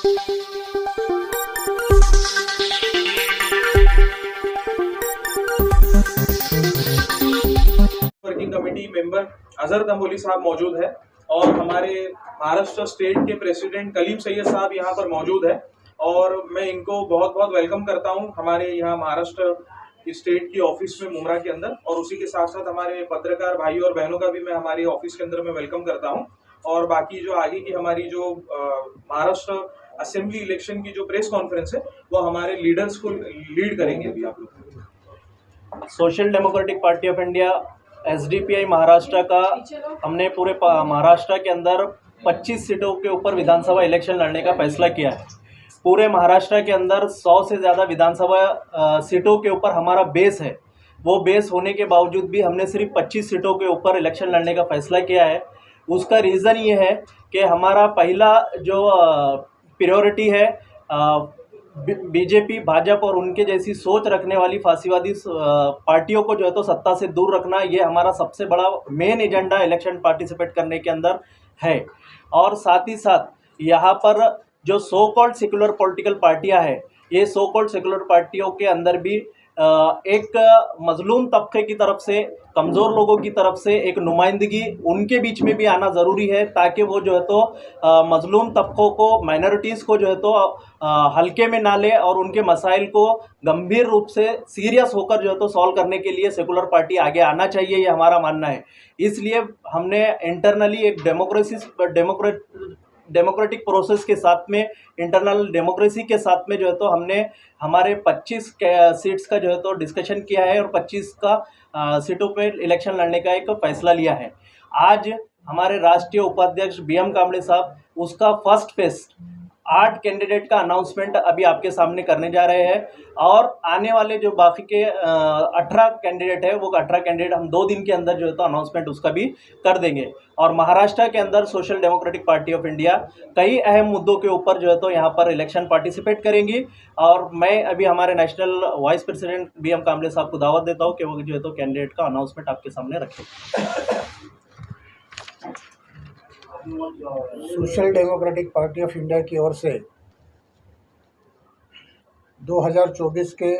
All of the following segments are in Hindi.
Working committee member Azhar Tamboli साहब मौजूद है और हमारे महाराष्ट्र स्टेट के प्रेसिडेंट कलीम सैयद साहब यहाँ पर मौजूद है और मैं इनको बहुत बहुत वेलकम करता हूँ हमारे यहाँ महाराष्ट्र की स्टेट की ऑफिस में मुमरा के अंदर। और उसी के साथ साथ हमारे पत्रकार भाइयों और बहनों का भी मैं हमारी ऑफिस के अंदर में वेलकम करता हूँ। और बाकी जो आगे की हमारी जो महाराष्ट्र असेंबली इलेक्शन की जो प्रेस कॉन्फ्रेंस है वो हमारे लीडर्स को लीड करेंगे अभी आप लोग। Social democratic party of India SDPI Maharashtra का हमने पूरे महाराष्ट्र के अंदर 25 सीटों के ऊपर विधानसभा इलेक्शन लड़ने का फैसला किया है। पूरे महाराष्ट्र के अंदर 100 से ज़्यादा विधानसभा सीटों के ऊपर हमारा बेस है। वो बेस होने के बावजूद भी हमने सिर्फ 25 सीटों के ऊपर इलेक्शन लड़ने का फैसला किया है। उसका रीज़न ये है कि हमारा पहला जो प्रायोरिटी है बीजेपी भाजपा और उनके जैसी सोच रखने वाली फांसीवादी पार्टियों को जो है तो सत्ता से दूर रखना, ये हमारा सबसे बड़ा मेन एजेंडा इलेक्शन पार्टिसिपेट करने के अंदर है। और साथ ही साथ यहाँ पर जो सो कॉल्ड सेकुलर पॉलिटिकल पार्टियाँ हैं, ये सो कॉल्ड सेकुलर पार्टियों के अंदर भी एक मजलूम तबके की तरफ से, कमज़ोर लोगों की तरफ से एक नुमाइंदगी उनके बीच में भी आना ज़रूरी है, ताकि वो जो है तो मजलूम तबकों को, माइनॉरिटीज़ को जो है तो हल्के में ना ले और उनके मसाइल को गंभीर रूप से सीरियस होकर जो है तो सॉल्व करने के लिए सेकुलर पार्टी आगे आना चाहिए, ये हमारा मानना है। इसलिए हमने इंटरनली एक डेमोक्रेटिक प्रोसेस के साथ में, इंटरनल डेमोक्रेसी के साथ में जो है तो हमने हमारे 25 सीट्स का जो है तो डिस्कशन किया है और 25 का सीटों पे इलेक्शन लड़ने का एक फैसला लिया है। आज हमारे राष्ट्रीय उपाध्यक्ष बीएम कांबळे साहब उसका फर्स्ट फेज 8 कैंडिडेट का अनाउंसमेंट अभी आपके सामने करने जा रहे हैं और आने वाले जो बाकी के 18 कैंडिडेट है, वो 18 कैंडिडेट हम 2 दिन के अंदर जो है तो अनाउंसमेंट उसका भी कर देंगे। और महाराष्ट्र के अंदर social democratic party of India कई अहम मुद्दों के ऊपर जो है तो यहाँ पर इलेक्शन पार्टिसिपेट करेंगी। और मैं अभी हमारे national vice president B M Kamble साहब को दावत देता हूँ कि वो जो है तो कैंडिडेट का अनाउंसमेंट आपके सामने रखें। Social democratic party of India की ओर से 2024 के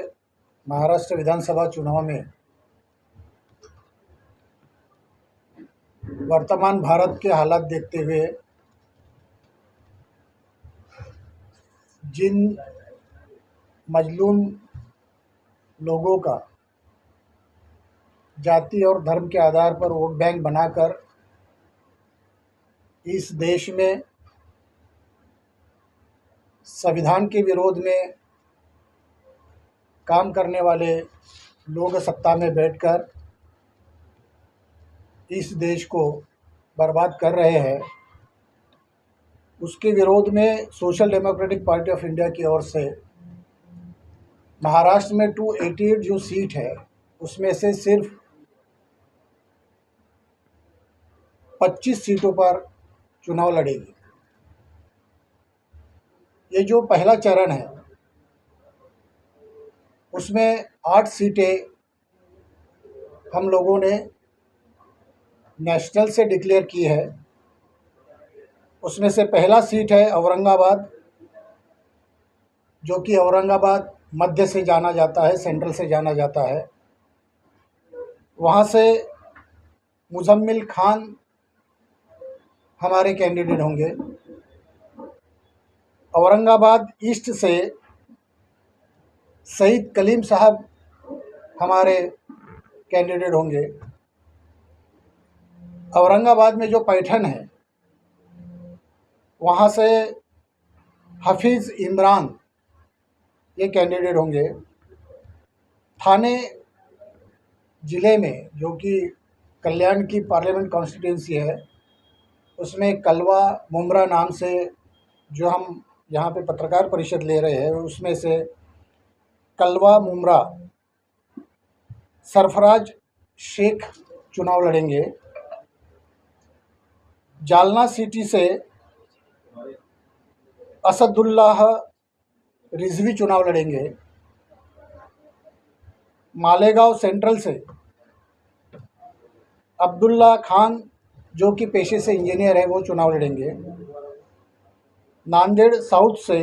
महाराष्ट्र विधानसभा चुनाव में वर्तमान भारत के हालात देखते हुए जिन मजलूम लोगों का जाति और धर्म के आधार पर वोट बैंक बनाकर इस देश में संविधान के विरोध में काम करने वाले लोग सत्ता में बैठकर इस देश को बर्बाद कर रहे हैं, उसके विरोध में social democratic party of India की ओर से महाराष्ट्र में 288 जो सीट है उसमें से सिर्फ 25 सीटों पर चुनाव लड़ेगी। ये जो पहला चरण है उसमें 8 सीटें हम लोगों ने नेशनल से डिक्लेयर की है। उसमें से पहला सीट है औरंगाबाद, जो कि औरंगाबाद मध्य से जाना जाता है, सेंट्रल से जाना जाता है। वहाँ से मुजम्मिल खान हमारे कैंडिडेट होंगे। औरंगाबाद ईस्ट से सईद कलीम साहब हमारे कैंडिडेट होंगे। औरंगाबाद में जो पैठन है वहाँ से हफीज़ इमरान ये कैंडिडेट होंगे। थाने ज़िले में जो कि कल्याण की पार्लियामेंट कॉन्स्टिट्यूंसी है उसमें कलवा मुमरा नाम से जो हम यहाँ पे पत्रकार परिषद ले रहे हैं उसमें से कलवा मुमरा सरफराज शेख चुनाव लड़ेंगे। जालना सिटी से असदुल्लाह रिजवी चुनाव लड़ेंगे। मालेगांव सेंट्रल से अब्दुल्ला खान जो कि पेशे से इंजीनियर है वो चुनाव लड़ेंगे। नांदेड़ साउथ से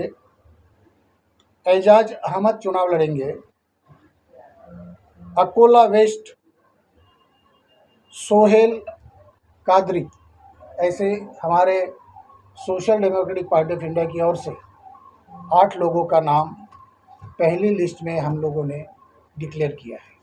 एजाज अहमद चुनाव लड़ेंगे। अकोला वेस्ट सोहेल कादरी, ऐसे हमारे social democratic party of India की ओर से 8 लोगों का नाम पहली लिस्ट में हम लोगों ने डिक्लेयर किया है।